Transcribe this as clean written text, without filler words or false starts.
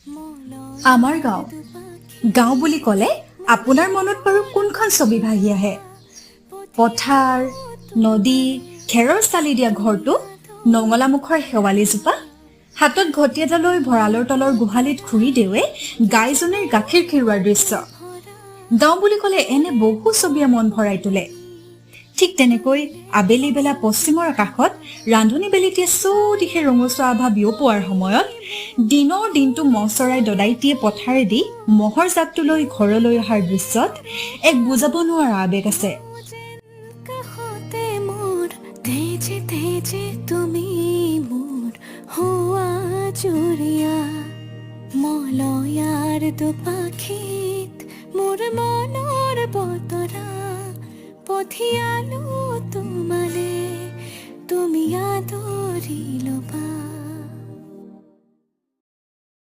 আমাৰ গাঁও বুলি ক'লে আপোনাৰ মনত বাৰু কোনখন ছবি ভাহি আহে? পথাৰ, নদী, খেৰৰ চালি দিয়া ঘৰটো, নঙলামুখৰ শেৱালিজোপা, হাতত ঘটি এটা লৈ ভঁৰালৰ তলৰ গোহালিত ঘূৰি দেৱে গাইজনীৰ গাখীৰ খিৰোৱাৰ দৃশ্য। গাঁও বুলি ক'লে এনে বহু ছবিয়ে মন ভৰাই তোলে। ঠিক তেনেকৈ আবেলি বেলা পশ্চিমৰ আকাশত ৰান্ধনী বেলিটিয়ে চৌদিশে ৰঙচুৱা আভা বিয়পোৱাৰ সময়ত দিনৰ দিনটো মহ চৰাই দদাইটিয়ে পথাৰেদি মহৰ জাকটো লৈ ঘৰলৈ অহাৰ দৃশ্যত এক বুজাব নোৱাৰা আবেগ আছে। তুমি মোৰ হোৱা জুৰিয়া মলয়াৰ দুপাখিত মোৰ মনৰ বতৰা পঠিয়ালো তোমালে তুমি আদৰি ল'বা।